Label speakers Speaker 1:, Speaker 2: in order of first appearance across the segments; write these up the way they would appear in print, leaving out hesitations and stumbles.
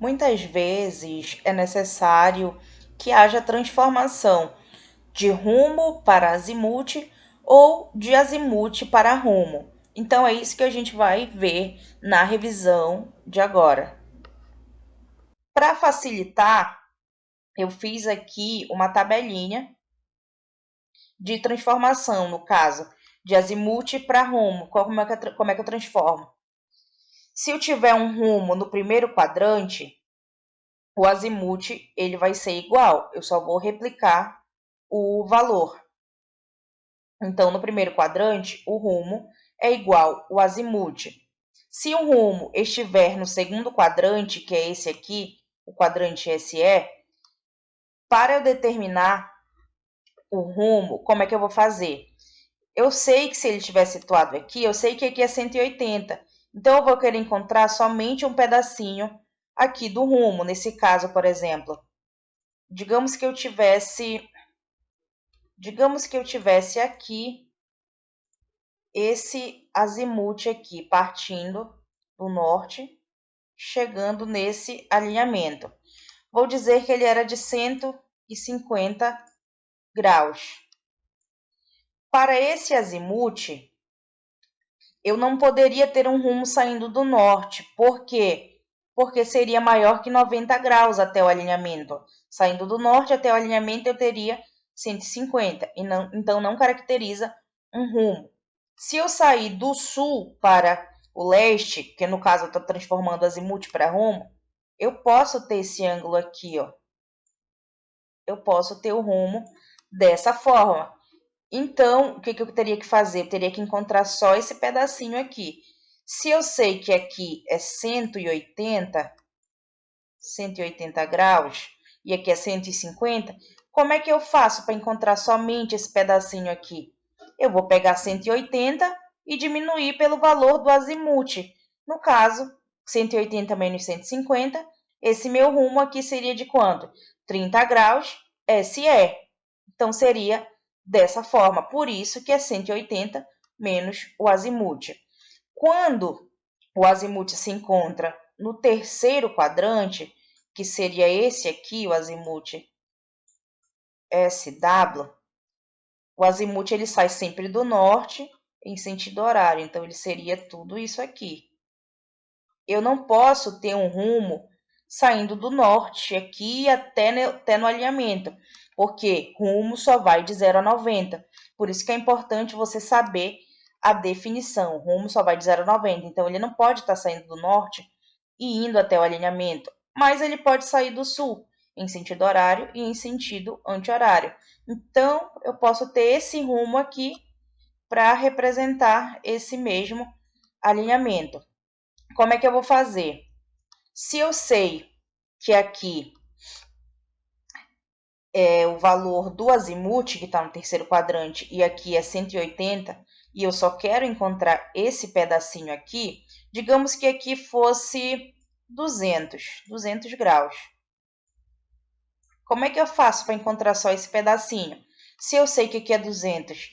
Speaker 1: Muitas vezes é necessário que haja transformação de rumo para azimuth ou de azimuth para rumo. Então é isso que a gente vai ver na revisão de agora. Para facilitar, eu fiz aqui uma tabelinha de transformação, no caso, de azimuth para rumo. Como é que eu transformo? Se eu tiver um rumo no primeiro quadrante, o azimuth ele vai ser igual. Eu só vou replicar o valor. Então, no primeiro quadrante, o rumo é igual ao azimuth. Se o rumo estiver no segundo quadrante, que é esse aqui, o quadrante SE, para eu determinar o rumo, como é que eu vou fazer? Eu sei que se ele estiver situado aqui, eu sei que aqui é 180. Então, eu vou querer encontrar somente um pedacinho aqui do rumo. Nesse caso, por exemplo, digamos que eu tivesse aqui esse azimuth aqui, partindo do norte, chegando nesse alinhamento. Vou dizer que ele era de 150 graus. Para esse azimuth, eu não poderia ter um rumo saindo do norte. Por quê? Porque seria maior que 90 graus até o alinhamento. Saindo do norte até o alinhamento, eu teria 150. Então, não caracteriza um rumo. Se eu sair do sul para o leste, que no caso eu estou transformando azimuth para rumo, eu posso ter esse ângulo aqui, ó. Eu posso ter o rumo dessa forma. Então, o que eu teria que fazer? Eu teria que encontrar só esse pedacinho aqui. Se eu sei que aqui é 180 graus, e aqui é 150, como é que eu faço para encontrar somente esse pedacinho aqui? Eu vou pegar 180 e diminuir pelo valor do azimuth. No caso, 180 menos 150, esse meu rumo aqui seria de quanto? 30 graus SE. Então, seria dessa forma. Por isso que é 180 menos o azimuth. Quando o azimuth se encontra no terceiro quadrante, que seria esse aqui, o azimuth SW, o azimuth ele sai sempre do norte em sentido horário. Então, ele seria tudo isso aqui. Eu não posso ter um rumo saindo do norte aqui até no alinhamento, porque rumo só vai de 0 a 90. Por isso que é importante você saber a definição. Rumo só vai de 0 a 90. Então, ele não pode estar saindo do norte e indo até o alinhamento, mas ele pode sair do sul, em sentido horário e em sentido anti-horário. Então, eu posso ter esse rumo aqui para representar esse mesmo alinhamento. Como é que eu vou fazer? Se eu sei que aqui é o valor do azimuth, que está no terceiro quadrante, e aqui é 180, e eu só quero encontrar esse pedacinho aqui, digamos que aqui fosse 200 graus. Como é que eu faço para encontrar só esse pedacinho? Se eu sei que aqui é 200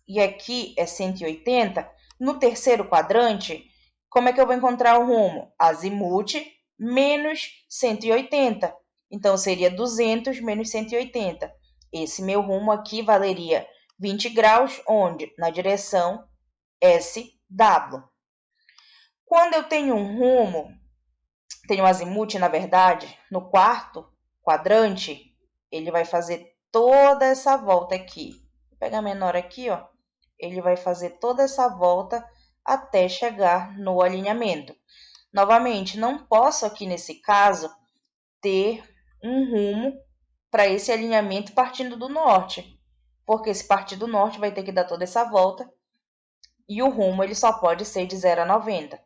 Speaker 1: e aqui é 180, no terceiro quadrante, como é que eu vou encontrar o rumo? Azimuth menos 180. Então, seria 200 menos 180. Esse meu rumo aqui valeria 20 graus, onde? Na direção SW. Quando eu tenho um rumo, tenho um azimuth, na verdade, no quarto quadrante, ele vai fazer toda essa volta aqui. Vou pegar menor aqui, ó. Ele vai fazer toda essa volta até chegar no alinhamento. Novamente, não posso aqui nesse caso ter um rumo para esse alinhamento partindo do norte, porque se partir do norte vai ter que dar toda essa volta e o rumo ele só pode ser de 0 a 90.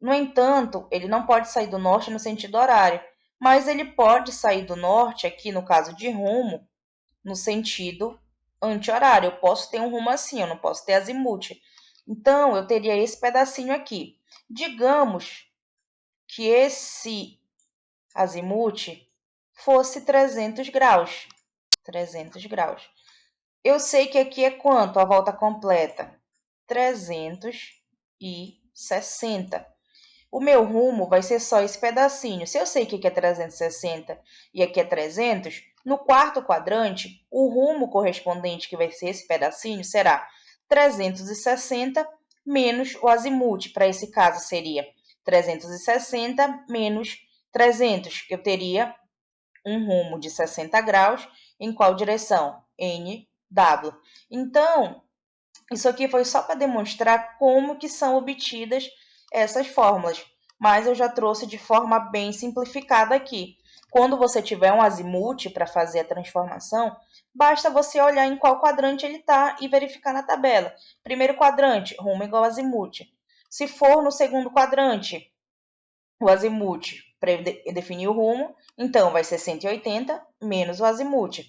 Speaker 1: No entanto, ele não pode sair do norte no sentido horário, mas ele pode sair do norte, aqui no caso de rumo, no sentido anti-horário. Eu posso ter um rumo assim, eu não posso ter azimuth. Então, eu teria esse pedacinho aqui. Digamos que esse azimuth fosse 300 graus. 300 graus. Eu sei que aqui é quanto a volta completa? 360. O meu rumo vai ser só esse pedacinho. Se eu sei que aqui é 360 e aqui é 300, no quarto quadrante, o rumo correspondente, que vai ser esse pedacinho, será 360 menos o azimuth. Para esse caso, seria 360 menos 300. Eu teria um rumo de 60 graus. Em qual direção? NW. Então, isso aqui foi só para demonstrar como que são obtidas essas fórmulas, mas eu já trouxe de forma bem simplificada aqui. Quando você tiver um azimuth para fazer a transformação, basta você olhar em qual quadrante ele está e verificar na tabela. Primeiro quadrante, rumo igual azimuth. Se for no segundo quadrante, o azimuth para definir o rumo, então vai ser 180 menos o azimuth.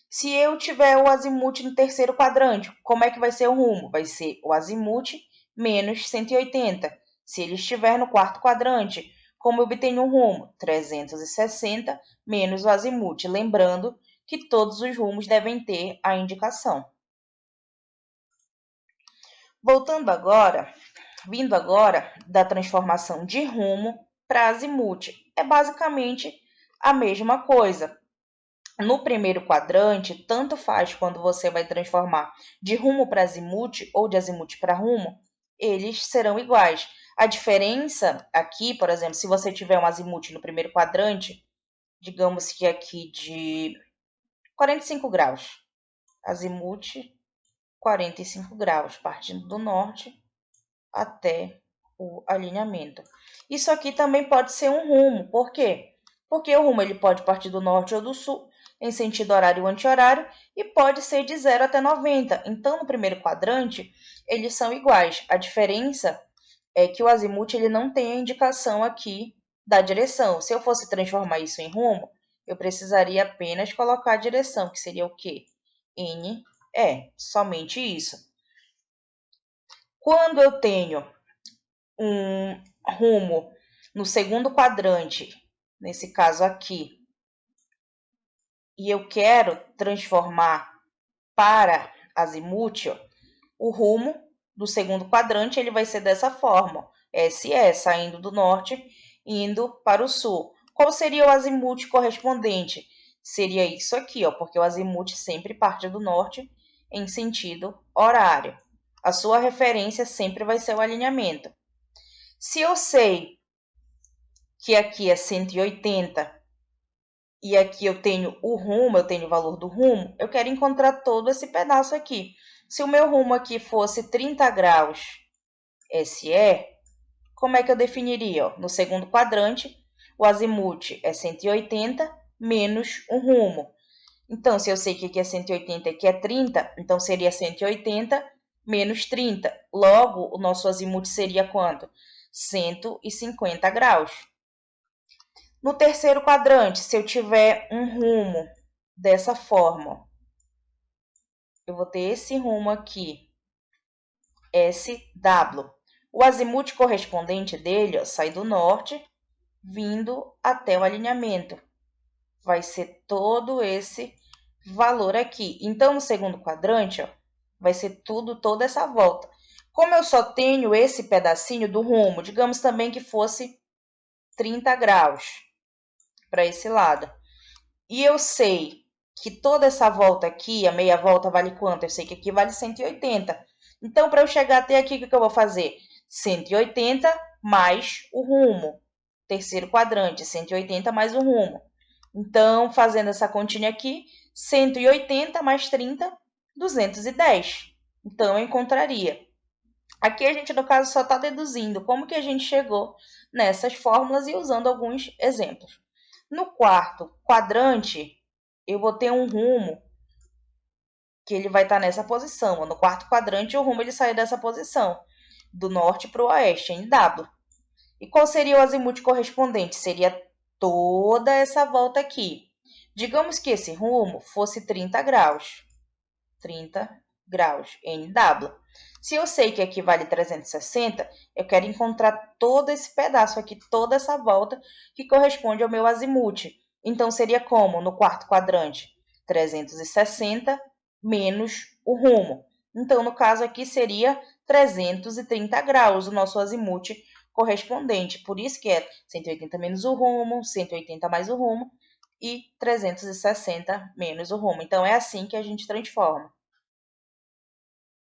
Speaker 1: Se eu tiver o azimuth no terceiro quadrante, como é que vai ser o rumo? Vai ser o azimuth menos 180. Se ele estiver no quarto quadrante, como eu obtenho um rumo? 360 menos o azimuth. Lembrando que todos os rumos devem ter a indicação. Vindo agora da transformação de rumo para azimuth. É basicamente a mesma coisa. No primeiro quadrante, tanto faz quando você vai transformar de rumo para azimuth ou de azimuth para rumo, eles serão iguais. A diferença aqui, por exemplo, se você tiver um azimuth no primeiro quadrante, digamos que aqui de 45 graus, azimuth 45 graus, partindo do norte até o alinhamento. Isso aqui também pode ser um rumo. Por quê? Porque o rumo ele pode partir do norte ou do sul, em sentido horário ou anti-horário, e pode ser de 0 até 90. Então, no primeiro quadrante, eles são iguais. A diferença é que o azimuth ele não tem a indicação aqui da direção. Se eu fosse transformar isso em rumo, eu precisaria apenas colocar a direção, que seria o quê? NE, somente isso. Quando eu tenho um rumo no segundo quadrante, nesse caso aqui, e eu quero transformar para azimuth, o rumo do segundo quadrante ele vai ser dessa forma, SE, saindo do norte, indo para o sul. Qual seria o azimuth correspondente? Seria isso aqui, porque o azimuth sempre parte do norte em sentido horário. A sua referência sempre vai ser o alinhamento. Se eu sei que aqui é 180 e aqui eu tenho o rumo, eu tenho o valor do rumo, eu quero encontrar todo esse pedaço aqui. Se o meu rumo aqui fosse 30 graus SE, como é que eu definiria? No segundo quadrante, o azimuth é 180 menos um rumo. Então, se eu sei que aqui é 180 e aqui é 30, então seria 180 menos 30. Logo, o nosso azimuth seria quanto? 150 graus. No terceiro quadrante, se eu tiver um rumo dessa forma, eu vou ter esse rumo aqui, SW. O azimuth correspondente dele sai do norte, vindo até o alinhamento. Vai ser todo esse valor aqui. Então, no segundo quadrante, vai ser toda essa volta. Como eu só tenho esse pedacinho do rumo, digamos também que fosse 30 graus para esse lado. E eu sei que toda essa volta aqui, a meia volta vale quanto? Eu sei que aqui vale 180. Então, para eu chegar até aqui, o que eu vou fazer? 180 mais o rumo. Terceiro quadrante, 180 mais o rumo. Então, fazendo essa continha aqui, 180 mais 30, 210. Então, eu encontraria. Aqui a gente, no caso, só está deduzindo como que a gente chegou nessas fórmulas e usando alguns exemplos. No quarto quadrante, eu vou ter um rumo que ele vai estar nessa posição. No quarto quadrante, o rumo ele sai dessa posição, do norte para o oeste, em W. E qual seria o azimuth correspondente? Seria toda essa volta aqui. Digamos que esse rumo fosse 30 graus. 30 graus, NW. Se eu sei que aqui vale 360, eu quero encontrar todo esse pedaço aqui, toda essa volta que corresponde ao meu azimuth. Então, seria como no quarto quadrante? 360 menos o rumo. Então, no caso aqui, seria 330 graus o nosso azimuth correspondente. Por isso que é 180 menos o rumo, 180 mais o rumo e 360 menos o rumo. Então, é assim que a gente transforma.